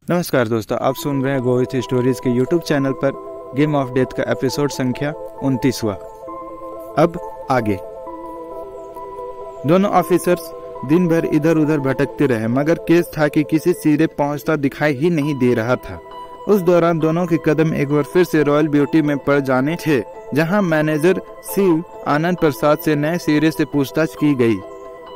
नमस्कार दोस्तों, आप सुन रहे हैं गोवित स्टोरीज के यूट्यूब चैनल पर गेम ऑफ डेथ का एपिसोड संख्या 29वां। अब आगे। दोनों ऑफिसर्स दिन भर इधर उधर भटकते रहे, मगर केस था कि किसी सिरे पहुंचता दिखाई ही नहीं दे रहा था। उस दौरान दोनों के कदम एक बार फिर से रॉयल ब्यूटी में पड़ जाने थे, जहां मैनेजर शिव आनंद प्रसाद से नए सिरे से पूछताछ की गई।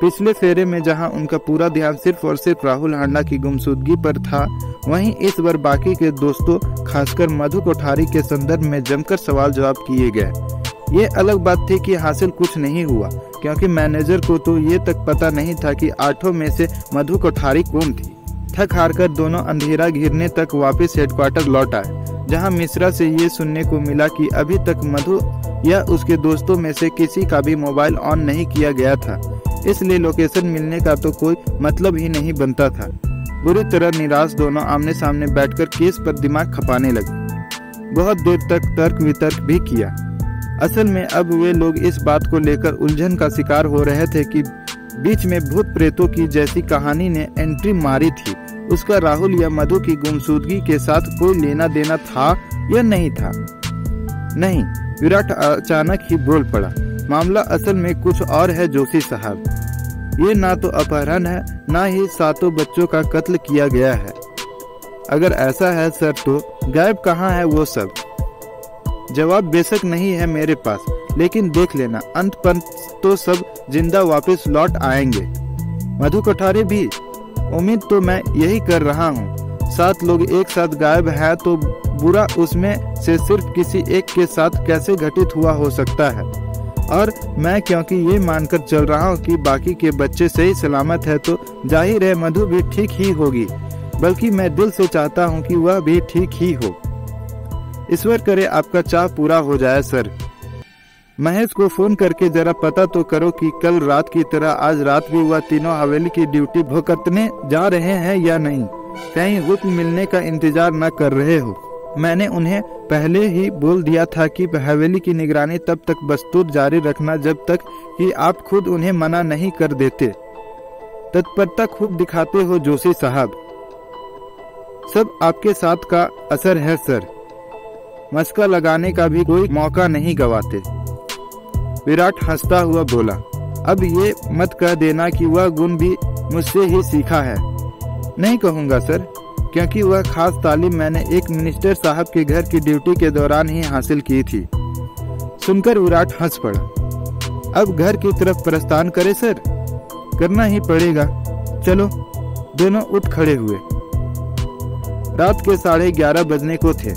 पिछले फेरे में जहां उनका पूरा ध्यान सिर्फ और सिर्फ राहुल हांडा की गुमशुदगी पर था, वहीं इस बार बाकी के दोस्तों खासकर मधु कोठारी के संदर्भ में जमकर सवाल जवाब किए गए। ये अलग बात थी कि हासिल कुछ नहीं हुआ, क्योंकि मैनेजर को तो ये तक पता नहीं था कि आठों में से मधु कोठारी कौन थी। थक हार कर दोनों अंधेरा घिरने तक वापस हेडक्वार्टर लौट आए, जहां मिश्रा से ये सुनने को मिला कि अभी तक मधु या उसके दोस्तों में से किसी का भी मोबाइल ऑन नहीं किया गया था, इसलिए लोकेशन मिलने का तो कोई मतलब ही नहीं बनता था। बुरी तरह निराश दोनों आमने सामने बैठकर केस पर दिमाग खपाने लगे। बहुत देर तक तर्क वितर्क भी किया। असल में अब वे लोग इस बात को लेकर उलझन का शिकार हो रहे थे कि बीच में भूत प्रेतों की जैसी कहानी ने एंट्री मारी थी, उसका राहुल या मधु की गुमशुदगी के साथ कोई लेना देना था या नहीं था। नहीं, विराट अचानक ही बोल पड़ा, मामला असल में कुछ और है जोशी साहब। ये ना तो अपहरण है, ना ही 7 बच्चों का कत्ल किया गया है। अगर ऐसा है सर, तो गायब कहाँ है वो सब? जवाब बेशक नहीं है मेरे पास, लेकिन देख लेना, अंत पंत तो सब जिंदा वापस लौट आएंगे। मधु कोठारी भी? उम्मीद तो मैं यही कर रहा हूँ। 7 लोग एक साथ गायब है तो बुरा उसमें से सिर्फ किसी एक के साथ कैसे घटित हुआ हो सकता है। और मैं क्योंकि ये मानकर चल रहा हूँ कि बाकी के बच्चे सही सलामत है, तो जाहिर है मधु भी ठीक ही होगी। बल्कि मैं दिल से चाहता हूँ कि वह भी ठीक ही हो। ईश्वर करे आपका चाह पूरा हो जाए सर। महेश को फोन करके जरा पता तो करो कि कल रात की तरह आज रात भी वह तीनों हवेली की ड्यूटी भुगतने जा रहे हैं या नहीं। कहीं हुक्म मिलने का इंतजार न कर रहे हो। मैंने उन्हें पहले ही बोल दिया था कि हवेली की निगरानी तब तक बस्तूर जारी रखना जब तक कि आप खुद उन्हें मना नहीं कर देते। तत्परता खूब दिखाते हो जोशी साहब। सब आपके साथ का असर है सर। मस्का लगाने का भी कोई मौका नहीं गवाते। विराट हंसता हुआ बोला, अब ये मत कह देना कि वह गुण भी मुझसे ही सीखा है। नहीं कहूँगा सर, क्योंकि वह खास तालीम मैंने एक मिनिस्टर साहब के घर की ड्यूटी के दौरान ही हासिल की थी। सुनकर विराट हंस पड़ा। अब घर की तरफ प्रस्थान करे सर? करना ही पड़ेगा। चलो। दोनों उठ खड़े हुए। रात के 11:30 बजने को थे।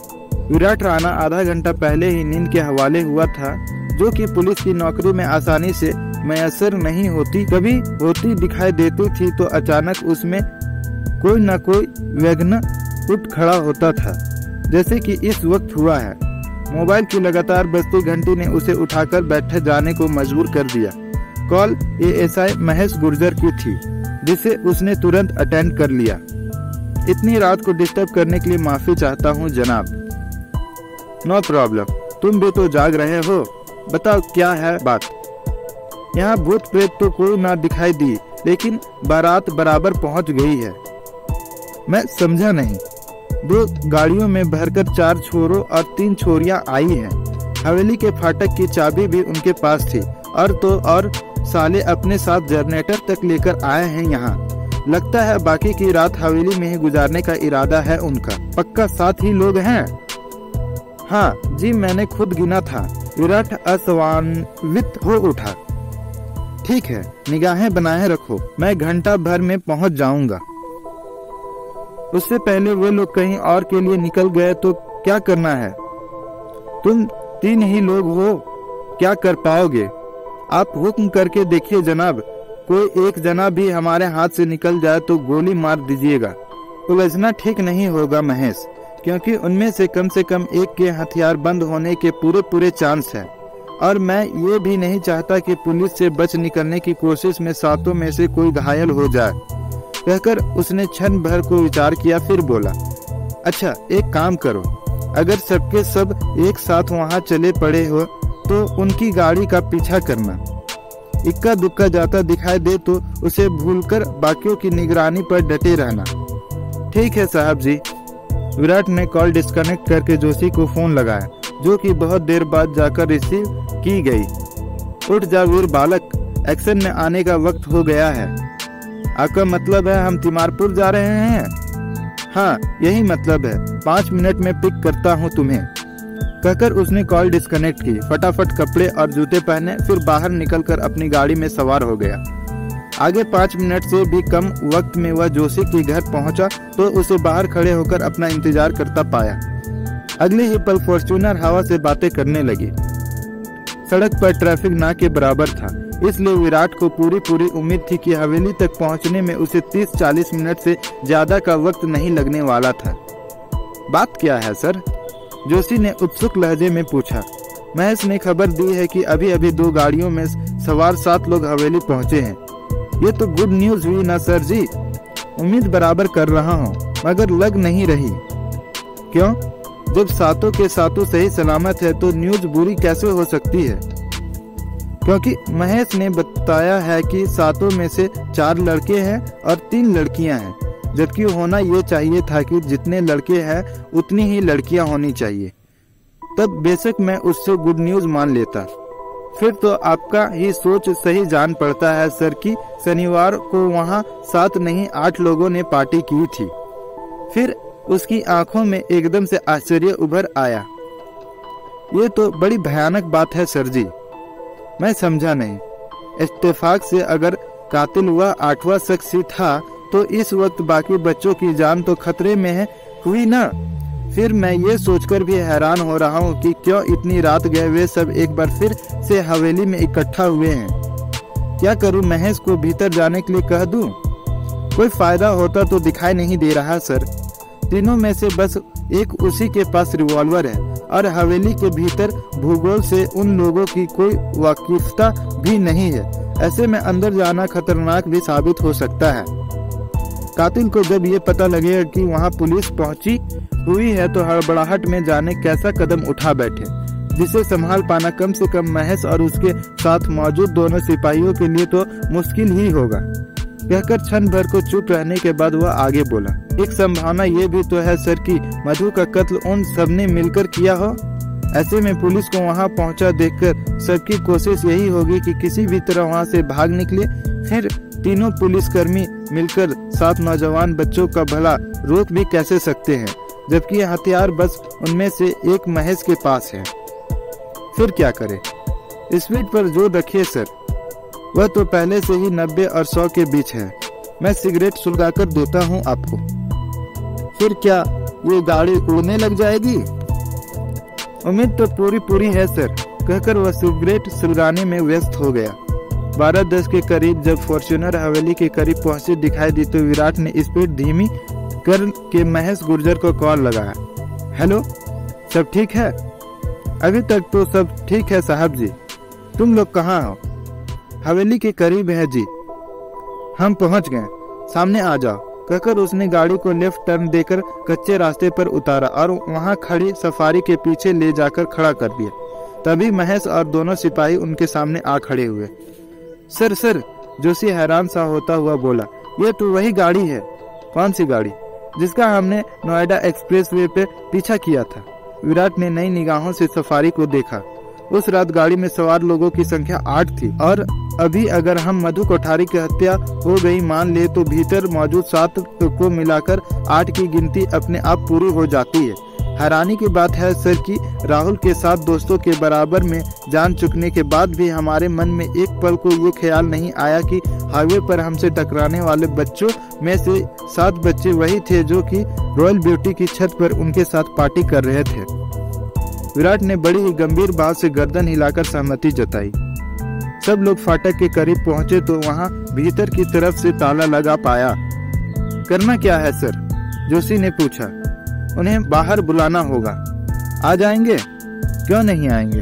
विराट राणा आधा घंटा पहले ही नींद के हवाले हुआ था, जो कि पुलिस की नौकरी में आसानी से मैसर नहीं होती। कभी होती दिखाई देती थी तो अचानक उसमें कोई न कोई विघ्न उठ खड़ा होता था, जैसे कि इस वक्त हुआ है। मोबाइल की लगातार बजती घंटी ने उसे उठाकर बैठे जाने को मजबूर कर दिया। कॉल एएसआई महेश गुर्जर की थी, जिसे उसने तुरंत अटेंड कर लिया। इतनी रात को डिस्टर्ब करने के लिए माफी चाहता हूँ जनाब। नो प्रॉब्लम, तुम भी तो जाग रहे हो। बताओ क्या है बात? यहाँ भूत प्रेत तो कोई ना दिखाई दी, लेकिन बारात बराबर पहुँच गई है। मैं समझा नहीं। 2 गाड़ियों में भरकर 4 छोरों और 3 छोरियां आई हैं। हवेली के फाटक की चाबी भी उनके पास थी, और तो और साले अपने साथ जनरेटर तक लेकर आए हैं यहाँ। लगता है बाकी की रात हवेली में ही गुजारने का इरादा है उनका। पक्का 7 ही लोग हैं? हाँ जी, मैंने खुद गिना था। विराट असमान्वित हो उठा। ठीक है, निगाहें बनाए रखो, मैं घंटा भर में पहुँच जाऊंगा। उससे पहले वे लोग कहीं और के लिए निकल गए तो क्या करना है? तुम 3 ही लोग हो, क्या कर पाओगे? आप हुक्म करके देखिए जनाब। कोई एक जना भी हमारे हाथ से निकल जाए तो गोली मार दीजिएगा। उलझना ठीक नहीं होगा महेश, क्योंकि उनमें से कम एक के हथियार बंद होने के पूरे चांस है। और मैं ये भी नहीं चाहता कि पुलिस से बच निकलने की कोशिश में 7 में से कोई घायल हो जाए। कहकर उसने क्षण भर को विचार किया, फिर बोला, अच्छा एक काम करो, अगर सबके सब एक साथ वहां चले पड़े हो तो उनकी गाड़ी का पीछा करना। इक्का दुक्का जाता दिखाई दे तो उसे भूलकर बाकियों की निगरानी पर डटे रहना। ठीक है साहब जी। विराट ने कॉल डिस्कनेक्ट करके जोशी को फोन लगाया, जो कि बहुत देर बाद जाकर रिसीव की गई। उठ जा वीर बालक, एक्शन में आने का वक्त हो गया है। आपका मतलब है हम तिमारपुर जा रहे हैं? हाँ, यही मतलब है। 5 मिनट में पिक करता हूँ तुम्हें, कहकर उसने कॉल डिस्कनेक्ट की। फटाफट कपड़े और जूते पहने, फिर बाहर निकलकर अपनी गाड़ी में सवार हो गया। आगे 5 मिनट से भी कम वक्त में वह जोशी के घर पहुंचा तो उसे बाहर खड़े होकर अपना इंतजार करता पाया। अगले ही पल फॉर्च्यूनर हवा से बातें करने लगी। सड़क पर ट्रैफिक ना के बराबर था, इसलिए विराट को पूरी उम्मीद थी कि हवेली तक पहुंचने में उसे 30-40 मिनट से ज्यादा का वक्त नहीं लगने वाला था। बात क्या है सर? जोशी ने उत्सुक लहजे में पूछा। महेश ने खबर दी है कि अभी अभी 2 गाड़ियों में सवार 7 लोग हवेली पहुंचे हैं। ये तो गुड न्यूज हुई ना सर जी। उम्मीद बराबर कर रहा हूँ, मगर लग नहीं रही। क्यों? जब 7 के 7 सही सलामत है तो न्यूज बुरी कैसे हो सकती है? क्योंकि महेश ने बताया है कि 7 में से 4 लड़के हैं और 3 लड़कियां हैं, जबकि होना ये चाहिए था कि जितने लड़के हैं उतनी ही लड़कियां होनी चाहिए। तब बेशक मैं उससे गुड न्यूज मान लेता। फिर तो आपका ही सोच सही जान पड़ता है सर कि शनिवार को वहाँ 7 नहीं 8 लोगों ने पार्टी की थी। फिर उसकी आंखों में एकदम से आश्चर्य उभर आया। ये तो बड़ी भयानक बात है सर जी। मैं समझा नहीं। इत्तेफाक से अगर कातिल वह 8वां शख्स ही था तो इस वक्त बाकी बच्चों की जान तो खतरे में है हुई ना। फिर मैं ये सोचकर भी हैरान हो रहा हूँ कि क्यों इतनी रात गए वे सब एक बार फिर से हवेली में इकट्ठा हुए हैं। क्या करूँ, महेश को भीतर जाने के लिए कह दूँ? कोई फायदा होता तो दिखाई नहीं दे रहा सर। तीनों में से बस एक उसी के पास रिवॉल्वर है और हवेली के भीतर भूगोल से उन लोगों की कोई वाकिफता भी नहीं है। ऐसे में अंदर जाना खतरनाक भी साबित हो सकता है। कातिल को जब ये पता लगेगा कि वहाँ पुलिस पहुंची हुई है तो हड़बड़ाहट में जाने कैसा कदम उठा बैठे, जिसे संभाल पाना कम से कम महेश और उसके साथ मौजूद दोनों सिपाहियों के लिए तो मुश्किल ही होगा। कहकर क्षण भर को चुप रहने के बाद वह आगे बोला, एक संभावना ये भी तो है सर कि मधु का कत्ल उन सबने मिलकर किया हो। ऐसे में पुलिस को वहां पहुंचा देखकर सबकी कोशिश यही होगी कि किसी भी तरह वहां से भाग निकले। फिर तीनों पुलिसकर्मी मिलकर 7 नौजवान बच्चों का भला रोक भी कैसे सकते हैं, जबकि हथियार बस उनमें से एक महेश के पास है। फिर क्या करे? स्पीड पर जोर रखिए सर, वह तो पहले से ही 90 और 100 के बीच है। मैं सिगरेट सुलगाकर देता हूँ आपको। फिर क्या ये गाड़ी उड़ने लग जाएगी? उम्मीद तो पूरी है सर, कहकर वह सिगरेट सुलगाने में व्यस्त हो गया। 12:10 के करीब जब फॉर्च्यूनर हवेली के करीब पहुंची दिखाई दी तो विराट ने स्पीड धीमी कर के महेश गुर्जर को कॉल लगाया। हेलो, सब ठीक है? अभी तक तो सब ठीक है साहब जी। तुम लोग कहाँ हो? हवेली के करीब है जी। हम पहुंच गए, सामने आ जाओ, कहकर उसने गाड़ी को लेफ्ट टर्न देकर कच्चे रास्ते पर उतारा और वहां खड़ी सफारी के पीछे ले जाकर खड़ा कर दिया। तभी महेश और दोनों सिपाही उनके सामने आ खड़े हुए। सर, जोशी हैरान सा होता हुआ बोला, ये तो वही गाड़ी है। कौन सी गाड़ी? जिसका हमने नोएडा एक्सप्रेसवे पे पीछा किया था। विराट ने नई निगाहों से सफारी को देखा। उस रात गाड़ी में सवार लोगों की संख्या 8 थी और अभी अगर हम मधु कोठारी की हत्या हो गई मान ले तो भीतर मौजूद 7 को मिलाकर 8 की गिनती अपने आप पूरी हो जाती है। हैरानी की बात है सर कि राहुल के 7 दोस्तों के बराबर में जान चुकने के बाद भी हमारे मन में एक पल को ये ख्याल नहीं आया कि हाईवे पर हमसे टकराने वाले बच्चों में से 7 बच्चे वही थे जो कि रॉयल ब्यूटी की छत पर उनके साथ पार्टी कर रहे थे। विराट ने बड़ी ही गंभीर बात से गर्दन हिलाकर सहमति जताई। सब लोग फाटक के करीब पहुंचे तो वहां भीतर की तरफ से ताला लगा पाया। करना क्या है सर? जोशी ने पूछा। उन्हें बाहर बुलाना होगा। आ जाएंगे? क्यों नहीं आएंगे?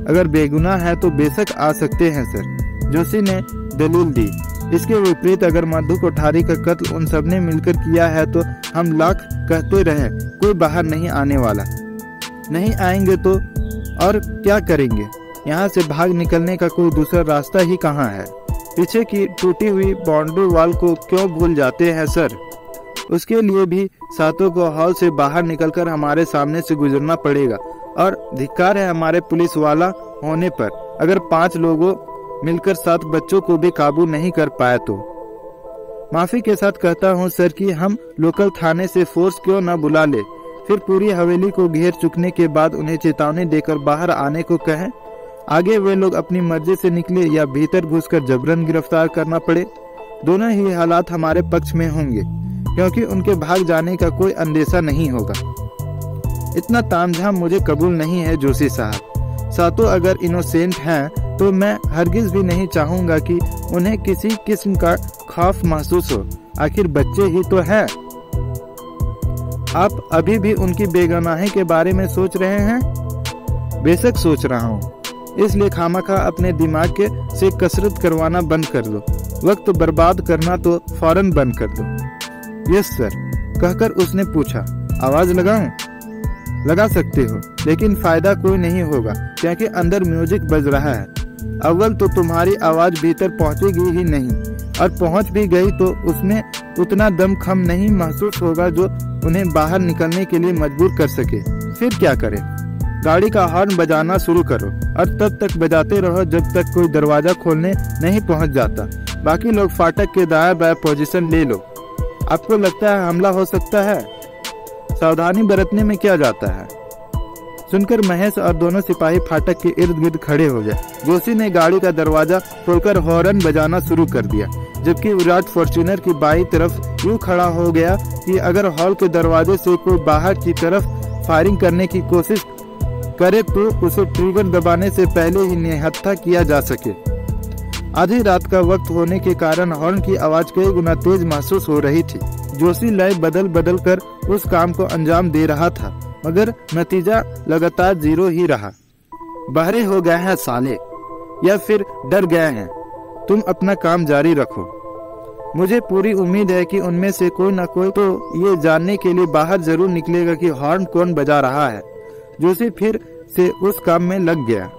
अगर बेगुनाह है तो बेशक आ सकते हैं सर, जोशी ने दलील दी। इसके विपरीत अगर मधु कोठारी का कत्ल उन सबने मिलकर किया है तो हम लाख कहते रहे कोई बाहर नहीं आने वाला। नहीं आएंगे तो और क्या करेंगे? यहाँ से भाग निकलने का कोई दूसरा रास्ता ही कहाँ है? पीछे की टूटी हुई बाउंड्री वॉल को क्यों भूल जाते हैं सर? उसके लिए भी सातों को हॉल से बाहर निकलकर हमारे सामने से गुजरना पड़ेगा। और धिक्कार है हमारे पुलिस वाला होने पर, अगर 5 लोगों मिलकर 7 बच्चों को भी काबू नहीं कर पाए तो। माफी के साथ कहता हूँ सर कि हम लोकल थाने से फोर्स क्यों न बुला ले, फिर पूरी हवेली को घेर चुकने के बाद उन्हें चेतावनी देकर बाहर आने को कहें। आगे वे लोग अपनी मर्जी से निकले या भीतर घुसकर जबरन गिरफ्तार करना पड़े, दोनों ही हालात हमारे पक्ष में होंगे, क्योंकि उनके भाग जाने का कोई अंदेशा नहीं होगा। इतना तामझाम मुझे कबूल नहीं है जोशी साहब। सातों अगर इनोसेंट हैं तो मैं हरगिज भी नहीं चाहूंगा कि उन्हें किसी किस्म का खौफ महसूस हो, आखिर बच्चे ही तो हैं। आप अभी भी उनकी बेगुनाही के बारे में सोच रहे हैं? बेशक सोच रहा हूँ, इसलिए खामखा अपने दिमाग से कसरत करवाना बंद कर दो, वक्त बर्बाद करना तो फौरन बंद कर दो। यस सर, कहकर उसने पूछा, आवाज लगाऊं? लगा सकते हो, लेकिन फायदा कोई नहीं होगा क्योंकि अंदर म्यूजिक बज रहा है। अव्वल तो तुम्हारी आवाज भीतर पहुंचेगी ही नहीं, और पहुंच भी गई तो उसमें उतना दमखम नहीं महसूस होगा जो उन्हें बाहर निकलने के लिए मजबूर कर सके। फिर क्या करें? गाड़ी का हॉर्न बजाना शुरू करो और तब तक बजाते रहो जब तक कोई दरवाजा खोलने नहीं पहुंच जाता। बाकी लोग फाटक के दाएं बाएं पोजीशन ले लो। आपको लगता है हमला हो सकता है? सावधानी बरतने में क्या जाता है? सुनकर महेश और दोनों सिपाही फाटक के इर्द गिर्द खड़े हो गए। जोशी ने गाड़ी का दरवाजा खोलकर हॉर्न बजाना शुरू कर दिया, जबकि विराट फॉर्च्यूनर की बाईं तरफ यूं खड़ा हो गया कि अगर हॉल के दरवाजे से कोई बाहर की तरफ फायरिंग करने की कोशिश करे तो उसे ट्रिगर दबाने से पहले ही निहत्था किया जा सके। आधी रात का वक्त होने के कारण हॉर्न की आवाज कई गुना तेज महसूस हो रही थी। जोशी लय बदल बदल कर उस काम को अंजाम दे रहा था, मगर नतीजा लगातार 0 ही रहा। बहरे हो गए हैं साले, या फिर डर गए हैं? तुम अपना काम जारी रखो। मुझे पूरी उम्मीद है कि उनमें से कोई न कोई तो ये जानने के लिए बाहर जरूर निकलेगा कि हॉर्न कौन बजा रहा है। जोशी फिर से उस काम में लग गया।